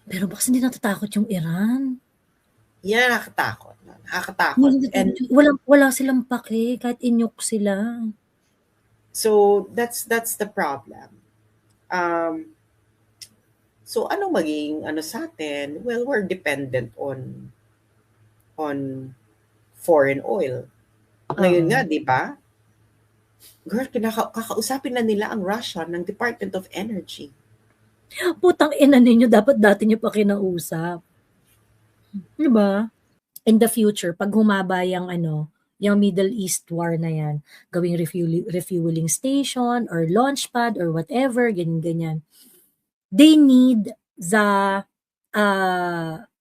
Pero bakit hindi natatakot yung Iran? Yan nakakatakot. Nakakatakot. Hindi And natatakot wala silang pake kahit inyok sila. so that's the problem. Um, so anong maging ano sa atin? Well, we're dependent on foreign oil. Ngayon nga, Oo. 'di ba? Girl, kakausapin na nila ang Russia ng Department of Energy. Putang ina ninyo, dapat dati niyo pa kinausap. 'Di ba? In the future, pag humaba yung ano, yung Middle East war na yan, gawing refueling station or launch pad or whatever, ganyan-ganyan. They need the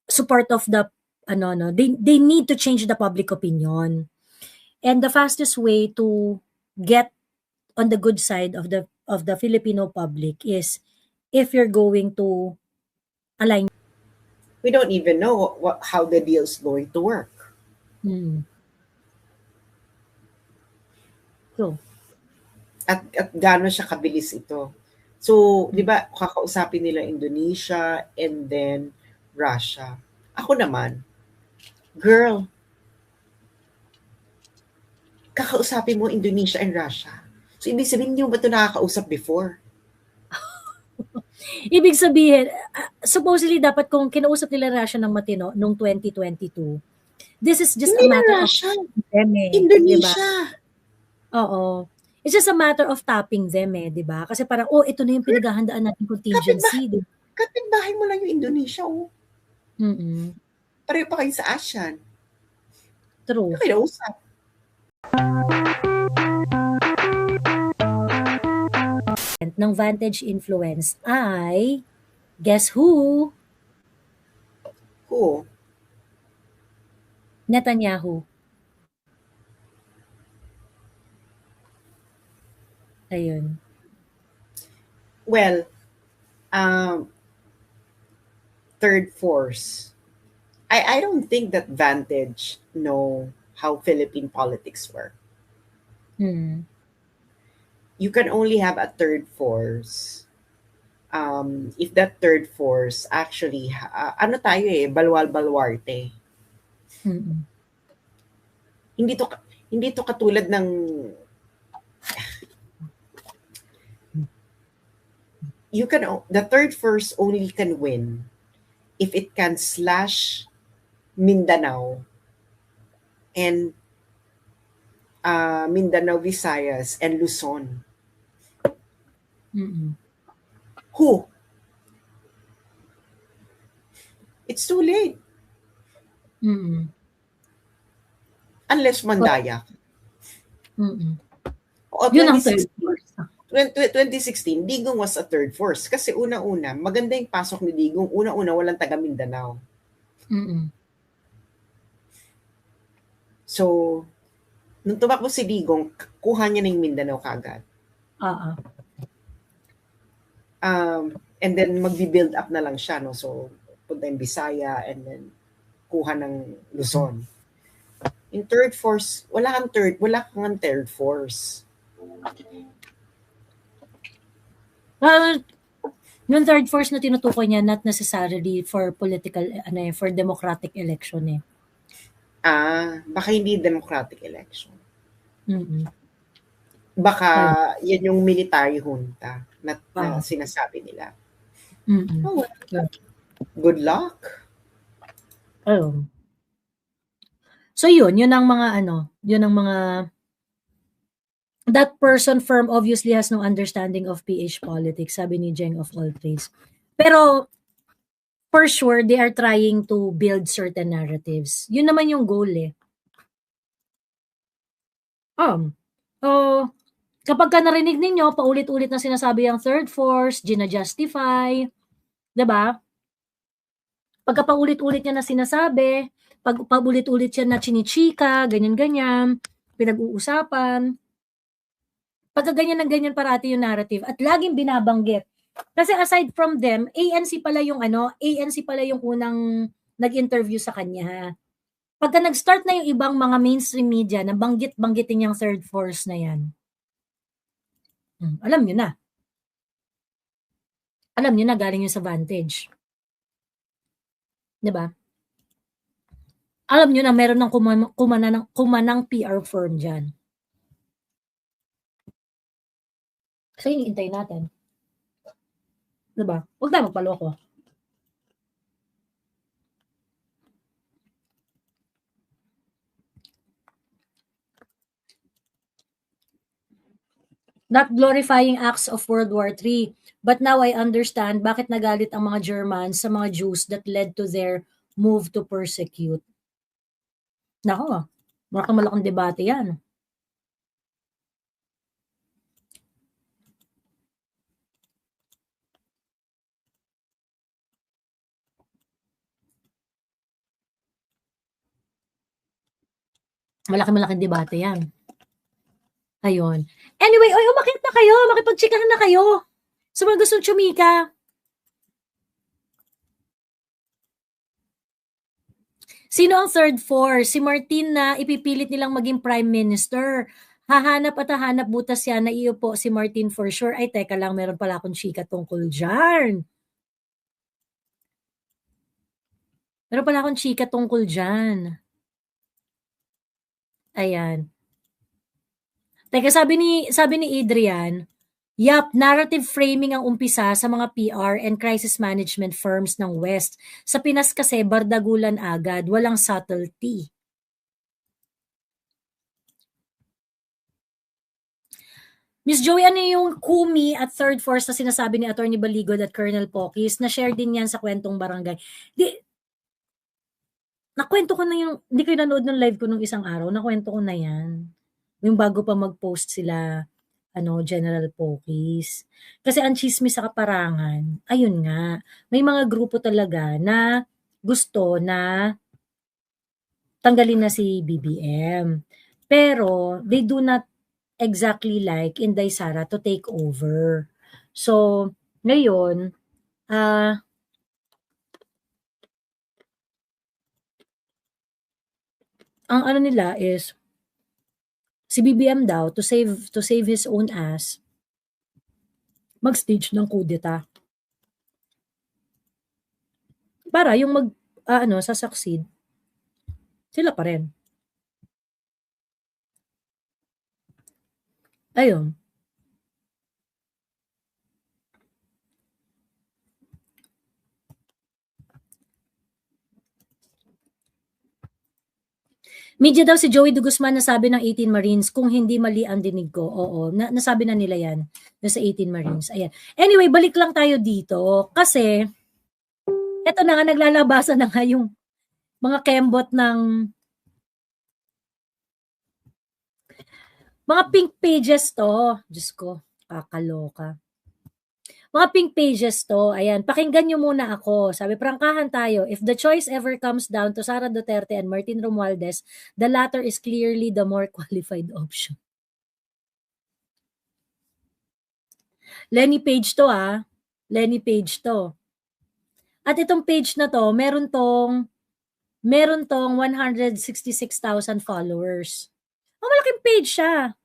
support of the they need to change the public opinion. And the fastest way to get on the good side of the Filipino public is if you're going to align. We don't even know how the deal is going to work. Hmm. So, At gaano siya kabilis ito. So, 'di ba, kakausapin nila Indonesia and then Russia. Ako naman, girl, kakausapin mo Indonesia and Russia. So, ibig sabihin hindi mo ba ito nakakausap before? ibig sabihin, supposedly dapat kung kinausap nila Russia ng matino nung 2022, this is just Hindi a na matter of Russia, them eh, 'di ba? Indonesia. Oo. It's just a matter of tapping them eh, 'di ba? Kasi parang, oh, ito na yung Girl, pinaghahandaan nating kapitbahay, contingency, 'di ba? kapitbahay mo lang yung Indonesia, oh. Mm. Pareho pa kayo sa ASEAN. True. Kinausap. Ng Vantage Influence ay, guess who? Who? Netanyahu. Ayun. Well, third force. I don't think that Vantage know how Philippine politics work. Hmm. You can only have a third force if that third force actually ano tayo eh, balwal-balwarte. Mm. Hindi to katulad ng the third force only can win if it can slash Mindanao and Mindanao, Visayas, and Luzon. Mm. Who? It's too late. Mm. Unless Mandaya. Mm. O Yun ang third force. 2016, Digong was a third force. Kasi una-una, maganda yung pasok ni Digong. Una-una, walang taga Mindanao. Mm. So, nung tumakbo si Digong, kuha niya ng Mindanao kagad. And then, magbi-build up na lang siya. No? So, punta yung Bisaya and then kuha ng Luzon. In third force, wala kang third force. Yung third force na tinutukoy niya, not necessarily for political, for democratic election eh. Baka hindi democratic election. Mm. Baka yan yung military junta na sinasabi nila. Mm. Oh, well, good luck. Oh. So yun ang mga yun ang mga that person firm obviously has no understanding of PH politics, sabi ni Jeng of all trades. Pero for sure, they are trying to build certain narratives. Yun naman yung goal eh. Kapag ka narinig ninyo, paulit-ulit na sinasabi ang third force, gina-justify, 'di ba? Pagka paulit-ulit niya na sinasabi, pag paulit-ulit siya na chinichika, ganyan-ganyan, pinag-uusapan, pagka ganyan ng ganyan parati yung narrative at laging binabanggit. Kasi aside from them, ANC pala yung unang nag-interview sa kanya. Pagka nag-start na yung ibang mga mainstream media na banggit-banggitin yung third force na yan, alam nyo na. Alam nyo na galing yung sa Vantage. 'Di ba? Alam niyo na meron ng kumanang PR firm diyan. So, hinihintay natin. 'Di ba? Huwag tayong magpaloko. Not glorifying acts of World War III. But now I understand bakit nagalit ang mga Germans sa mga Jews that led to their move to persecute. Nako, malaking debate yan. Malaking debate yan. Ayun. Anyway, oy, umakyat na kayo. Makipagtsikahan na kayo. Sa mga gustong tsumika. Sino ang third force? Si Martin na ipipilit nilang maging prime minister. Hahanap at hahanap butas yan na iupo si Martin for sure. Ay, teka lang, meron pala akong chika tungkol dyan. Meron pala akong chika tungkol dyan. Ayan. Teka, sabi ni Adrian, yap, narrative framing ang umpisa sa mga PR and crisis management firms ng West. Sa Pinas kasi, bardagulan agad, walang subtlety. Miss Joey, ano yung kumi at third force na sinasabi ni Attorney Baligod at Colonel Pokis? Na-share din yan sa kwentong barangay. Nakwento ko na yung, hindi kayo nanood ng live ko nung isang araw, nakwento ko na yan. Yung bago pa mag-post sila, General Pokis. Kasi ang chismis sa kaparangan, ayun nga, may mga grupo talaga na gusto na tanggalin na si BBM. Pero, they do not exactly like Inday Sara to take over. So, ngayon, ang ano nila is, si BBM daw, to save his own ass, mag-stage ng kudeta. Para yung sasucceed, sila pa rin. Ayun. Media daw si Joey De Guzman nasabi ng 18 Marines kung hindi mali ang dinig ko. Oo, nasabi na nila yan sa 18 Marines. Ayan. Anyway, balik lang tayo dito kasi eto na nga, naglalabasan na nga yung mga kembot ng mga pink pages to. Diyos ko, kakaloka. Mga pink pages to, ayan, pakinggan nyo muna ako. Sabi, prangkahan tayo. If the choice ever comes down to Sara Duterte and Martin Romualdez, the latter is clearly the more qualified option. Lenny Page to Lenny Page to. At itong page na to, meron tong 166,000 followers. Oh, malaking page siya.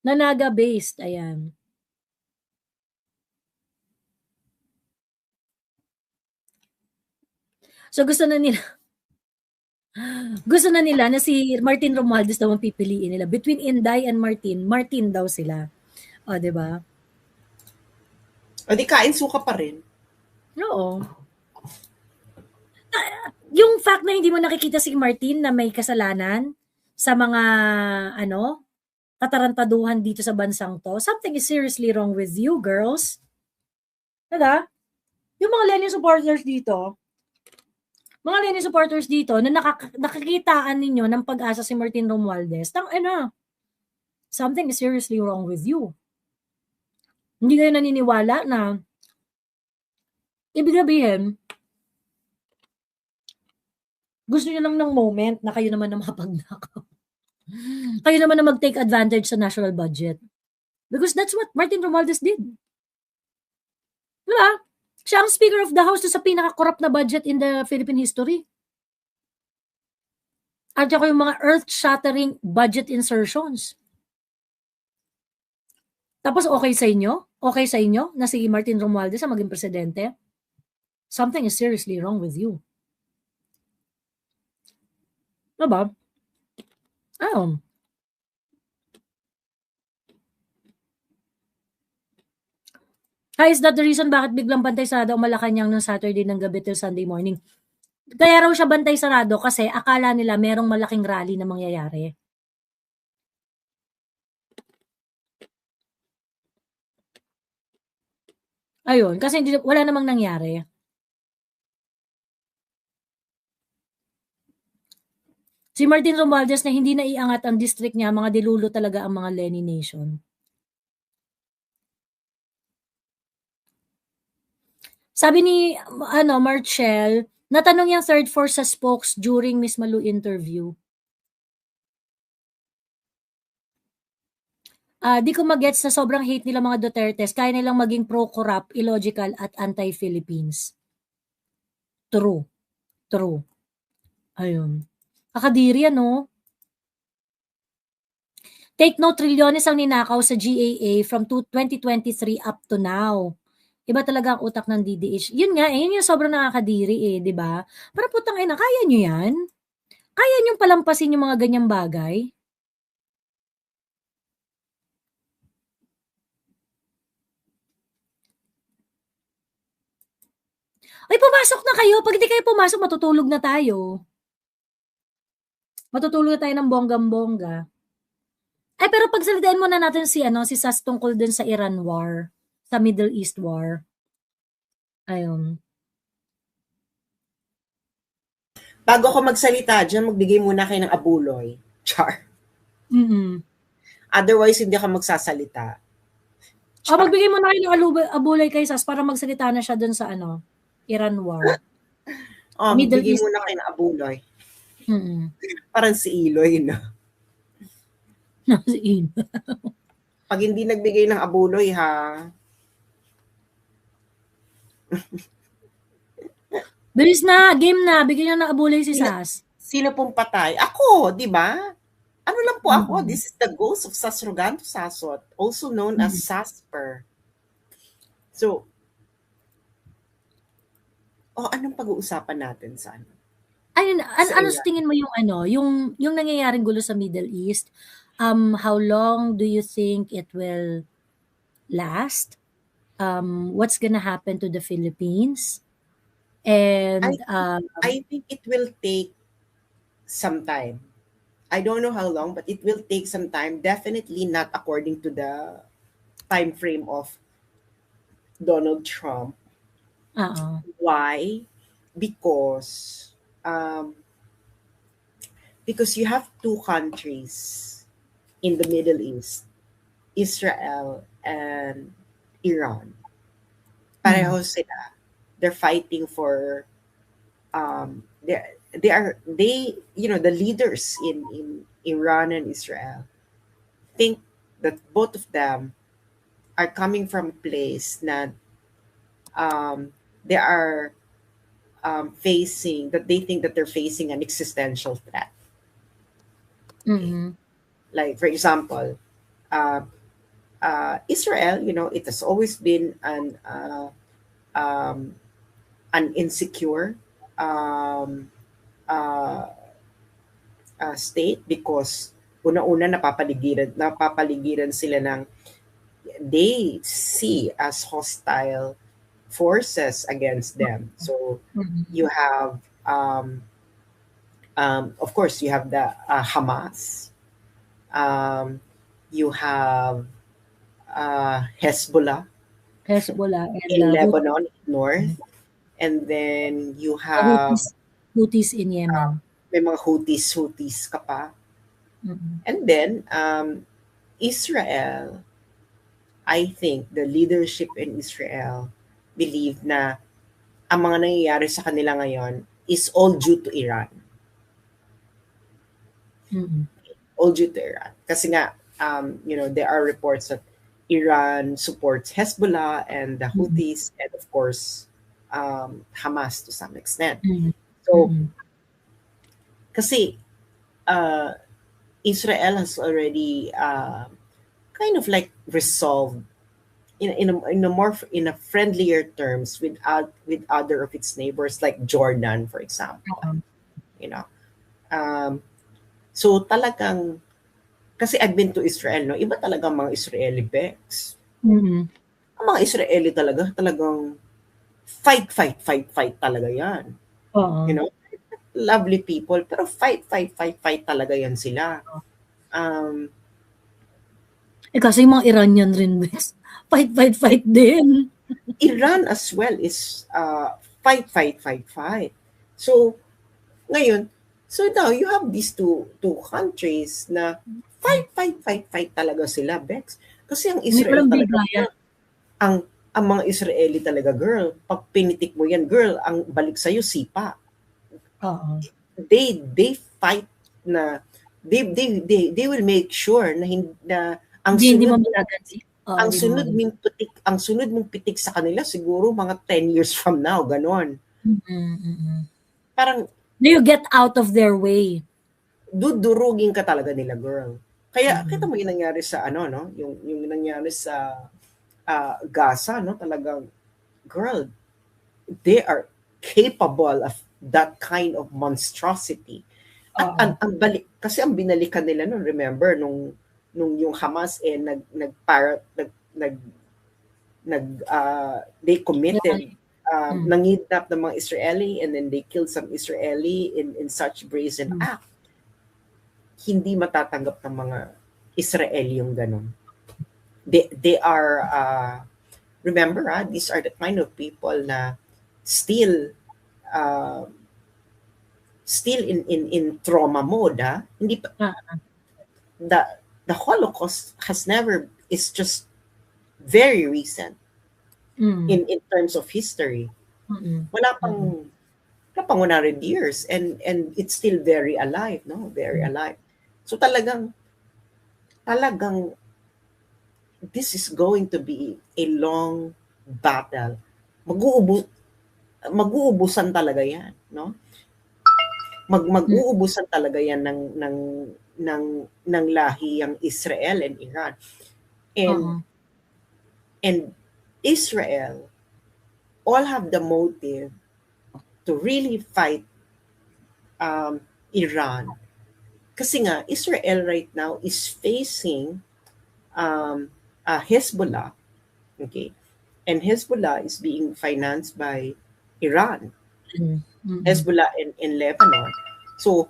Nanaga-based, ayan. So gusto na nila na si Martin Romualdez daw ang pipiliin nila. Between Inday and Martin daw sila. O, diba? O di kain suka pa rin. Oo. Yung fact na hindi mo nakikita si Martin na may kasalanan sa mga katarantaduhan dito sa bansang to, something is seriously wrong with you, girls. Diba? Yung mga Lenin supporters dito, na nakakitaan ninyo ng pag-asa si Martin Romualdez, something is seriously wrong with you. Hindi kayo naniniwala na ibig sabihin, gusto niyo lang ng moment na kayo naman na makapagnakaw. Kayo naman na mag-take advantage sa national budget. Because that's what Martin Romualdez did. Diba? Siya ang Speaker of the House sa pinaka-corrupt na budget in the Philippine history. At saka yung mga earth-shattering budget insertions. Tapos okay sa inyo? Okay sa inyo na si Martin Romualdez ang maging presidente? something is seriously wrong with you. Diba? Oh. Is that the reason bakit biglang bantay sarado ang Malacanang ng Saturday ng gabi till Sunday morning? Kaya raw siya bantay sarado kasi akala nila merong malaking rally na mangyayari. Ayun, kasi wala namang nangyari. Si Martin Romualdez na hindi na iangat ang district niya, mga dilulo talaga ang mga Lenny Nation. Sabi ni Marchel, natanong yung third force sa spokes during Miss Malu interview. Di ko magets na sobrang hate nila mga Dutertes, kaya nilang maging pro-corrupt, illogical, at anti-Philippines. True. Ayun. Kakadiri, ano? Take note, trilyones ang ninakaw sa GAA from 2023 up to now. Iba talaga ang utak ng DDH. Yun nga, yun yung sobrang nakakadiri di ba? Para putang ina, kaya nyo yan? Kaya nyo palampasin yung mga ganyang bagay? Ay, pumasok na kayo. Pag hindi kayo pumasok, matutulog na tayo. Matutulog na tayo ng bonggam-bongga. Ay, pero pagsalitain muna natin si Sas tungkol dun sa Iran War, sa Middle East War. Ayun. Bago ko magsalita dyan, magbigay muna kayo ng abuloy. Char. Otherwise, hindi ako magsasalita. Magbigay muna kayo ng abuloy kay Sas para magsalita na siya dun sa Iran War. Middle East muna kayo ng abuloy. Parang si Iloy, no? Si Iloy. Pag hindi nagbigay ng abuloy, ha? Bilis na, game na. Bigyan na ng abuloy si Sas. Sino pong patay? Ako, di ba? Ano lang po ako? This is the ghost of Sas Roganto Sasot, also known as Sasper. So, anong pag-uusapan natin sa Ayun, ano sa tingin mo yung nangyayaring gulo sa Middle East? How long do you think it will last? What's gonna happen to the Philippines? And I think it will take some time. I don't know how long, but it will take some time. Definitely not according to the time frame of Donald Trump. Why? Because you have two countries in the Middle East, Israel and Iran. Pareho sila. They're fighting for the leaders in Iran and Israel think that both of them are coming from a place that they are they think that they're facing an existential threat. Like, for example, Israel, it has always been an insecure state because una-una napapaligiran sila ng they see as hostile forces against them. So you have of course you have the Hamas, you have Hezbollah in Lebanon north, and then you have Houthis in Yemen. May mga Houthis ka pa. And then Israel, I think the leadership in Israel believe na ang mga nangyayari sa kanila ngayon is all due to Iran. All due to Iran. Kasi nga, there are reports that Iran supports Hezbollah and the Houthis and of course Hamas to some extent. So, kasi Israel has already kind of like resolved in a friendlier terms with other of its neighbors like Jordan, for example. You know, um, so talagang kasi I've been to Israel, no? Iba talaga ang mga Israeli Bex. Mm. Ang mga Israeli talagang fight talaga yan. Oo. You know, lovely people, pero fight talaga yan sila. Kasi yung mga Iranian rin, Bex. Fight din. Iran as well is fight. So, ngayon, so now you have these two countries na fight talaga sila, Bex. Kasi ang Hindi Israel walang talaga, bigayan. ang mga Israeli talaga, girl, pag pinitik mo yan, girl, ang balik sa'yo, sipa. Oo. They fight na, they will make sure na ang Hindi sunod, mamalagan ang sunod mong pitik sa kanila, siguro mga 10 years from now, ganon. Parang, you get out of their way. Dudurugin ka talaga nila, girl. Kaya, kita mo yung nangyari sa, no? Yung nangyari sa Gaza, no? Talagang, girl, they are capable of that kind of monstrosity. At ang balik, kasi ang binalikan nila no, remember, nung yung Hamas they committed nangidnap ng mga Israeli and then they killed some Israeli in such brazen act. Hindi matatanggap ng mga Israeli yung ganun. They are remember, these are the kind of people na still in trauma mode, hindi pa the Holocaust is just very recent in terms of history. Wala pang 100 years and it's still very alive, no? Very alive. So talagang this is going to be a long battle. Mag-uubusan talaga 'yan, no? Mag-uubusan talaga 'yan ng lahi ang Israel and Iran. And Israel all have the motive to really fight Iran. Kasi nga, Israel right now is facing Hezbollah. Okay? And Hezbollah is being financed by Iran. Hezbollah in Lebanon. So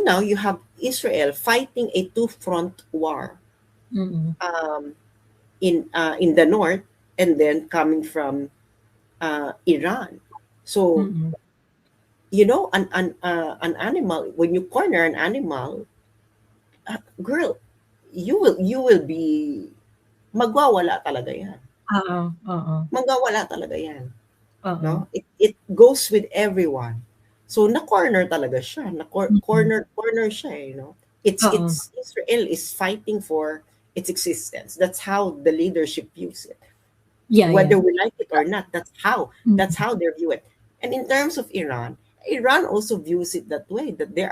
now you have Israel fighting a two-front war in the north and then coming from Iran. So you know, an animal, when you corner an animal, girl, you will be magwawala talaga yan. Magwawala talaga yan. No? It goes with everyone. So na corner talaga siya. Corner siya, you know. It's Israel is fighting for its existence. That's how the leadership views it. Whether we like it or not, that's how they view it. And in terms of Iran also views it that way, that they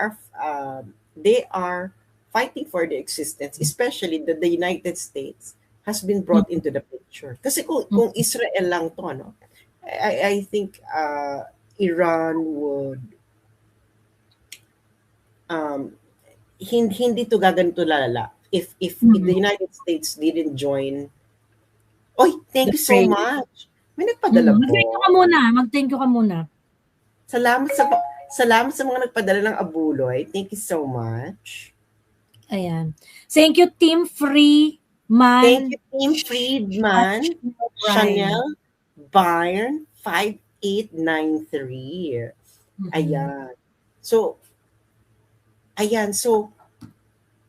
are fighting for their existence, especially that the United States has been brought into the picture. Kasi kung Israel lang to, no, I think Iran would hindi to gaganito lalala if the United States didn't join. Oy, thank you so much. May nagpadala po. Mag-thank you ka muna. Salamat sa mga nagpadala ng abuloy. Thank you so much. Ayan. Thank you, Team Freeman. Thank you, Team Friedman. Chanel Byrne 5893. Ayan. So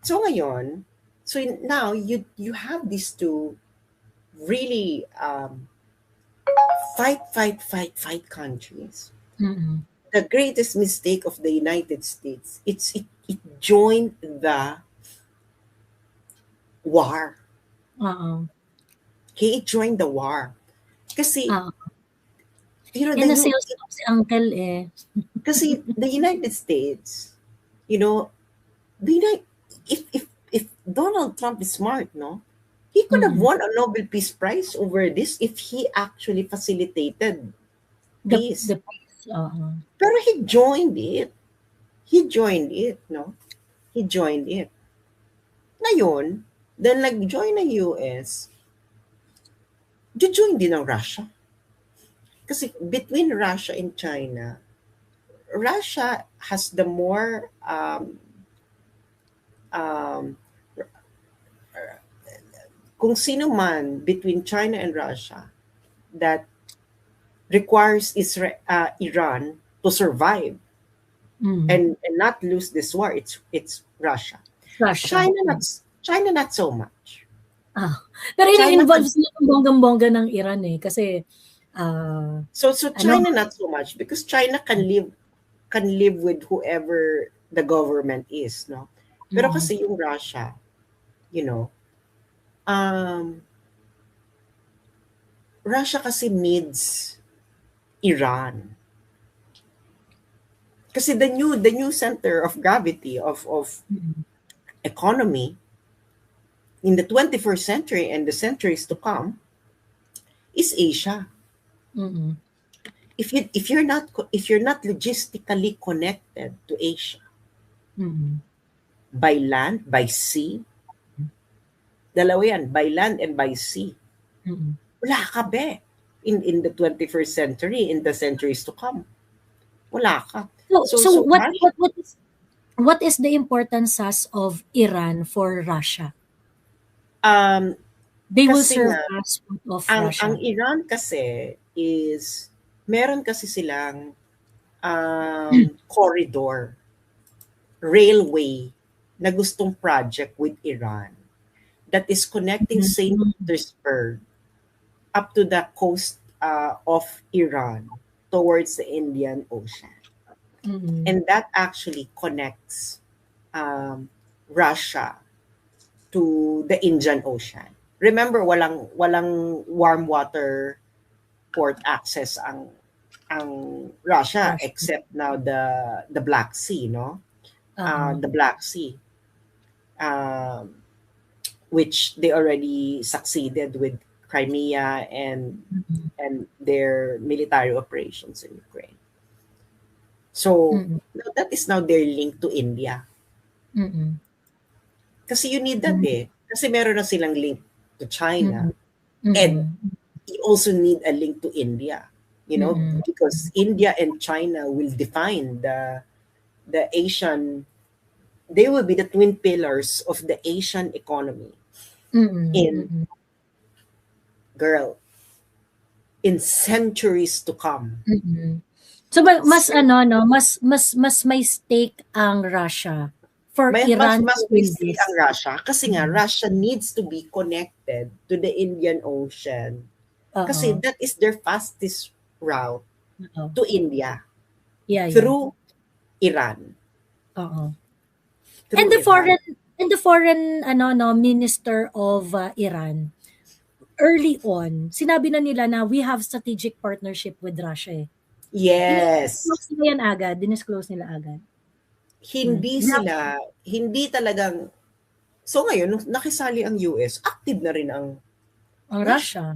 ngayon, so now you have these two really fight countries. The greatest mistake of the United States, it joined the war. Okay, it joined the war. Kasi, you know, si Uncle kasi the United States, you know, if Donald Trump is smart, no, he He could have won a Nobel Peace Prize over this if he actually facilitated peace. The peace. Pero he joined it. He joined it, no? He joined it. Ngayon, dahil nag-join ng US, join din ng Russia. Kasi between Russia and China, Russia has the more kung sino man between China and Russia that requires Iran to survive and not lose this war, it's Russia. China not so much. Pero ini-involve sila ng bonggang-bongga ng Iran kasi so China not so much because China can live with whoever the government is, no? Pero kasi yung Russia, Russia kasi needs Iran. Kasi the new center of gravity of economy in the 21st century and the centuries to come is Asia. If you're not logistically connected to Asia by land, by sea, dalawa yan, by land and by sea, wala ka be in the 21st century, in the centuries to come. Wala ka. So what is the importance of Iran for Russia? They will serve as of Russia. Ang Iran kasi is meron kasi silang corridor, railway na gustong project with Iran that is connecting St. Petersburg up to the coast of Iran towards the Indian Ocean. And that actually connects Russia to the Indian Ocean. Remember, walang warm water port access ang Russia except now the Black Sea, no? The Black Sea, which they already succeeded with Crimea and their military operations in Ukraine. So that is now their link to India. Kasi you need that Kasi meron na silang link to China. And you also need a link to India. Because India and China will define the Asian, they will be the twin pillars of the Asian economy. In centuries to come. So mas may stake ang Russia for Iran. Mas may stake ang Russia kasi nga Russia needs to be connected to the Indian Ocean. Kasi that is their fastest route to India. Through Iran. And the foreign minister of Iran early on, sinabi na nila na we have strategic partnership with Russia. Yes. Dinisclose nila agad. Hindi talagang, so ngayon, nung nakisali ang US, active na rin ang Russia.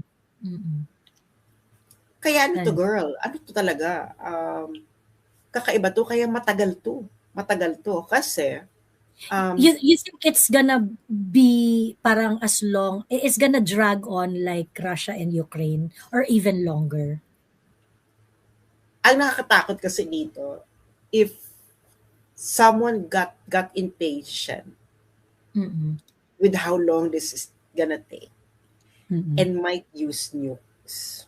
Kaya ano to, girl? Ano to talaga? Kakaiba to, kaya matagal to. Kasi, you think it's gonna be parang as long, it's gonna drag on like Russia and Ukraine or even longer? Ang nakakatakot kasi dito, if someone got impatient with how long this is gonna take and might use nukes.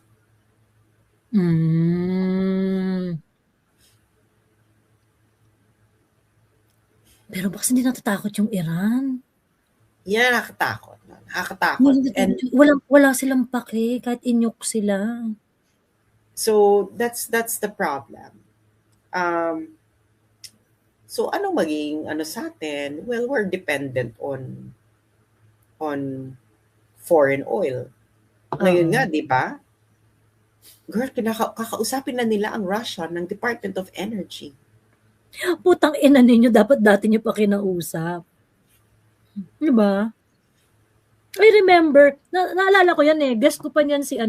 Pero bakit hindi natatakot yung Iran? Yan, nakakatakot. And wala silang pake kahit inyok sila. So that's the problem. So ano maging sa atin? Well, we're dependent on foreign oil. Ngayon nga, di ba? Girl, kakausapin na nila ang Russia ng Department of Energy. Putang ina ninyo, dapat dati nyo pa kinausap. Di ba? I remember, naalala ko yan eh, guest ko pa niyan si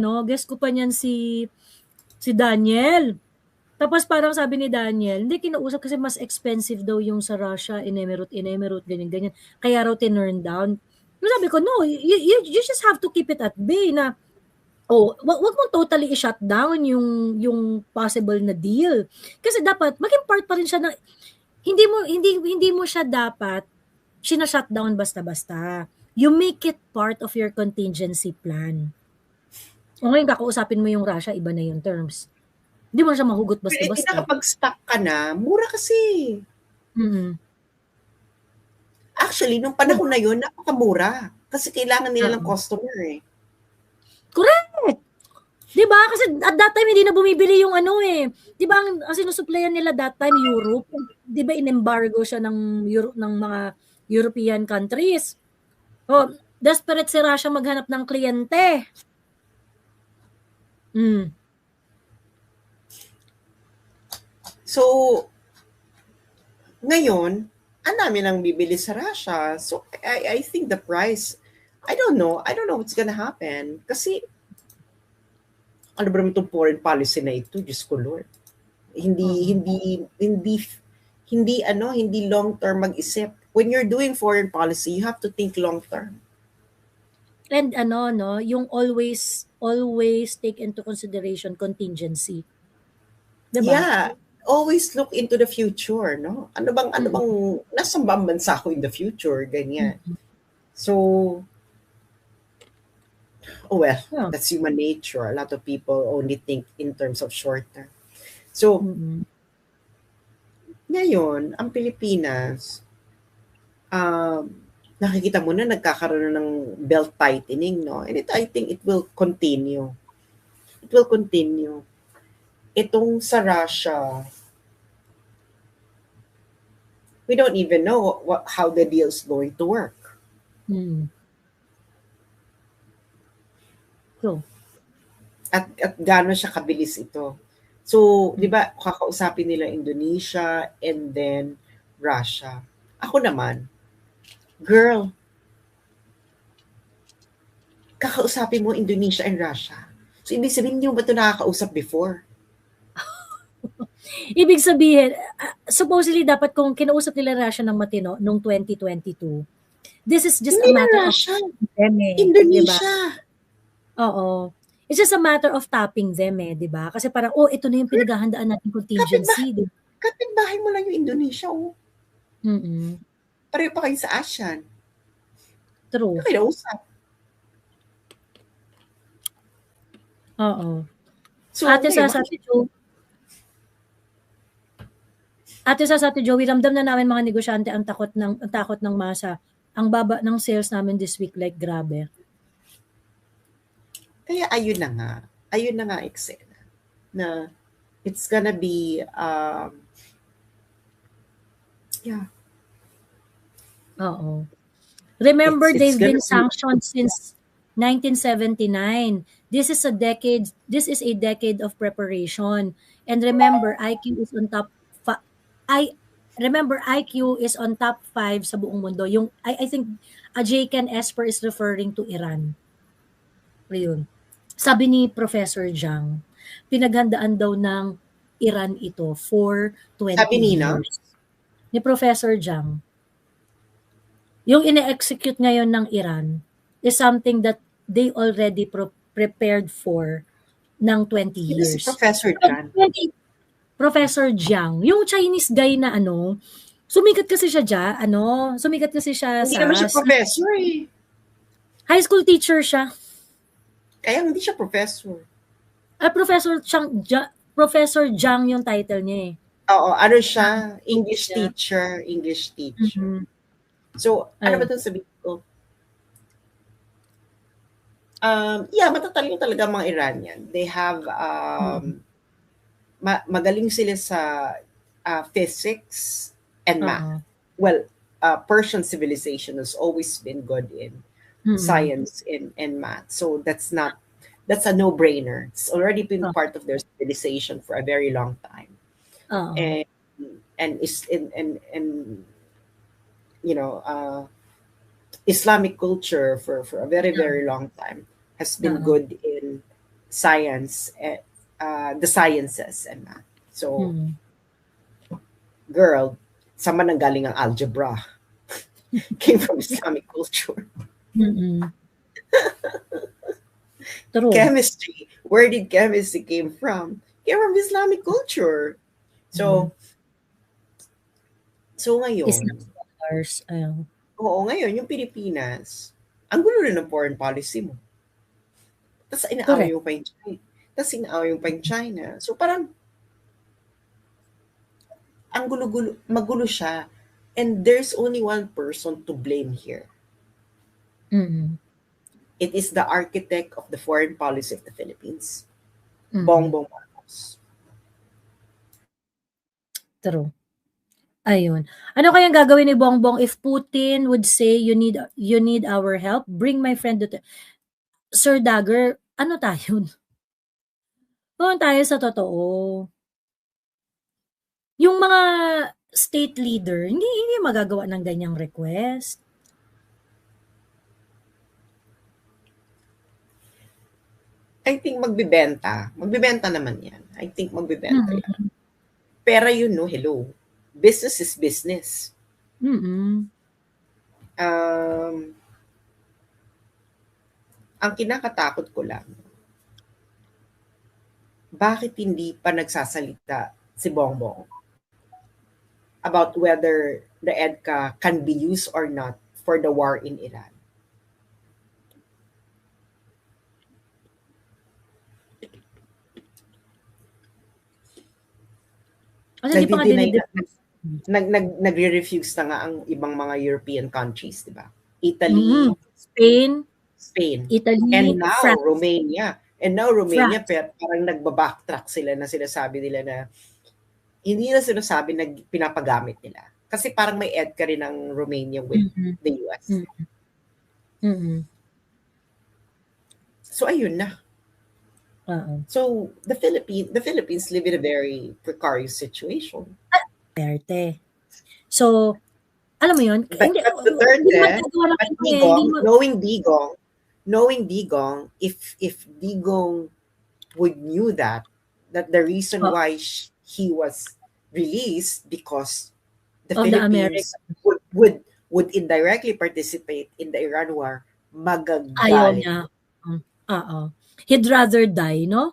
Daniel. Tapos parang sabi ni Daniel, hindi kinausap kasi mas expensive daw yung sa Russia, in-Emirate, ganyan. Kaya raw tinurn down. Sabi ko, no, you just have to keep it at bay na, wag mo totally i-shut down yung possible na deal. Kasi dapat, maging part pa rin siya ng, hindi mo siya dapat shut down basta-basta. You make it part of your contingency plan. O ngayon, kakausapin mo yung Russia, iba na yung terms. Hindi mo siya mahugot Pero basta-basta. kapag stuck ka na, mura kasi. Mm. Actually, nung panahon na yun, napakamura. Kasi kailangan nila ng customer eh. Correct! Diba? Kasi at that time, hindi na bumibili yung ano eh. Diba, ang sinusuplayan nila that time, Europe. Diba, in-embargo siya ng mga European countries. Desperate si Russia maghanap ng kliyente. So, ngayon, ang dami nang bibili sa Russia. So, I think the price, I don't know what's gonna happen. Kasi, ano ba naman itong foreign policy na ito? Diyos ko Lord. Hindi long term mag-isip. When you're doing foreign policy, you have to think long term. And yung always take into consideration contingency. Diba? Yeah, always look into the future, no? Ano bang nasa bang bansa ko in the future, ganyan. So, that's human nature. A lot of people only think in terms of short term. So, ngayon, ang Pilipinas, nakikita mo na nagkakaroon ng belt tightening, no? And I think it will continue. It will continue. Itong sa Russia, we don't even know how the deal is going to work. So, at gaano siya kabilis ito. So, di ba, kakausapin nila Indonesia and then Russia. Ako naman, girl, kakausapin mo Indonesia and Russia. So, ibig sabihin, hindi mo ba ito nakakausap before? Ibig sabihin, supposedly dapat kung kinausap nila Russia ng matino noong 2022, this is just hindi a matter Russia. of them eh. Indonesia. Diba? Oo. It's just a matter of tapping them eh, di ba? Kasi parang, ito na yung pinaghahandaan natin contingency. Kapitbahay mo lang yung Indonesia, Pareho pa kayo sa ASEAN. True. Kinausap. Oo. So, Ate sa Ate Joey, ramdam na namin mga negosyante ang takot ng masa. Ang baba ng sales namin this week, like grabe. Kaya ayun na nga, eksena, na it's gonna be, Oo. Remember, they've been sanctioned since 1979. This is a decade of preparation. And remember, IQ is on top 5 sa buong mundo. Yung I think Ken Esper is referring to Iran. Ayun. Sabi ni Professor Zhang, pinaghandaan daw ng Iran ito for 20 years. Ni Professor Zhang. Yung ine-execute ngayon ng Iran is something that they already prepared for ng 20 years. Si Professor Zhang. Professor Zhang. Yung Chinese guy na sumikat kasi siya Hindi naman siya professor eh. High school teacher siya. Kaya hindi siya professor. Professor Zhang yung title niya eh. Oo, siya? English teacher. Mm-hmm. So, ano ba itong sabihin ko? Matatalino talaga mga Iranian. They have, magaling sila sa physics and math. Well, Persian civilization has always been good in science and math. So, that's a no-brainer. It's already been part of their civilization for a very long time. And Islamic culture for a very, very long time has been good in science, the sciences and math. So, girl, saan man nanggaling ang algebra? Came from Islamic culture. True. Chemistry, where did chemistry came from? Came from Islamic culture. So, ngayon, Islam scholars. oo, ngayon, yung Pilipinas, ang gulo rin ng foreign policy mo. Tapos inaaway yung pa yung China. So parang, ang gulo-gulo, magulo siya. And there's only one person to blame here. It is the architect of the foreign policy of the Philippines, Bongbong Marcos. True. Ayun. Ano kayang gagawin ni Bongbong if Putin would say, you need our help? Bring my friend to... Sir Dagger, ano tayo? Doon tayo sa totoo. Yung mga state leader, hindi magagawa ng ganyang request. I think magbibenta. Magbibenta naman yan. I think magbibenta yan. Pero hello. Business is business. Ang kinakatakot ko lang, bakit hindi pa nagsasalita si Bongbong about whether the EDCA can be used or not for the war in Iran? Nagre-refuse na nga ang ibang mga European countries, di ba? Italy, Spain, Italy, and now France. Romania. And now Romania, pero parang nagbabacktrack sila na sinasabi nila na hindi na sinasabi na pinapagamit nila. Kasi parang may EDCA rin ng Romania with the US. So ayun na. So the Philippines live in a very precarious situation. So alam mo yun? But knowing Digong, if Digong would knew that the reason why he was released because the Philippines would indirectly participate in the Iran war, magagalit. Ayaw niya. He'd rather die, no?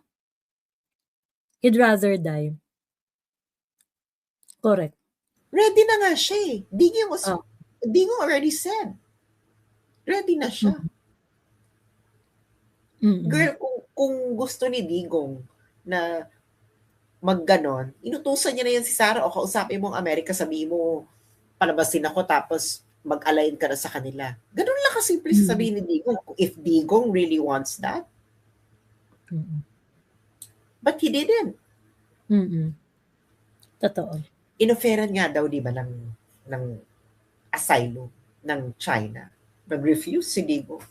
He'd rather die. Correct. Ready na nga siya eh. Digong already said. Ready na siya. Girl, kung gusto ni Digong na magganon, inutusan niya na yan si Sara o kausapin mo ang Amerika, sabihin mo, palabasin ako tapos mag-align ka na sa kanila. Ganun lang kasimple sabihin ni Digong. If Digong really wants that. But he didn't. Totoo. Inoferan nga daw, di ba, ng asylum ng China. Nag-refuse si Digong.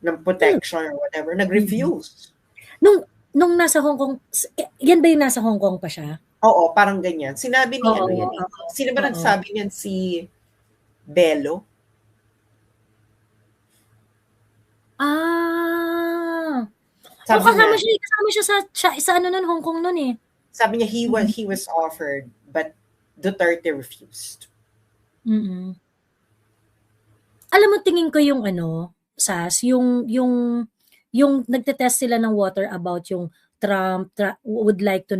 Ng protection or whatever. Nag-refuse. Nung nasa Hong Kong, yan ba yung nasa Hong Kong pa siya? Oo, parang ganyan. Sinabi ni sino ba nagsabi niyan? Si Bello? Kasama siya sa ano nun, Hong Kong nun eh. Sabi niya he was offered but Duterte refused. Alam mo, tingin ko yung Sas, yung nagte-test sila ng water about yung Trump would like to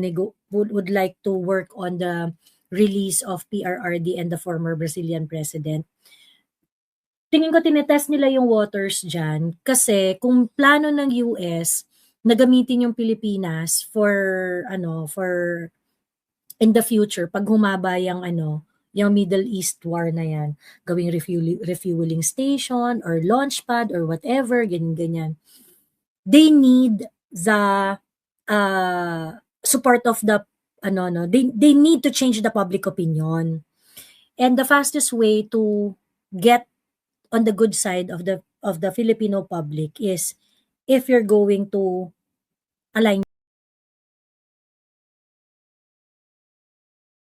work on the release of PRRD and the former Brazilian president. Tingin ko tinetest nila yung waters dyan kasi kung plano ng US na gamitin yung Pilipinas for in the future pag humaba yung Middle East war na yan, gawing refueling station or launch pad or whatever, ganyan. They need the support of the they need to change the public opinion. And the fastest way to get on the good side of the Filipino public is if you're going to align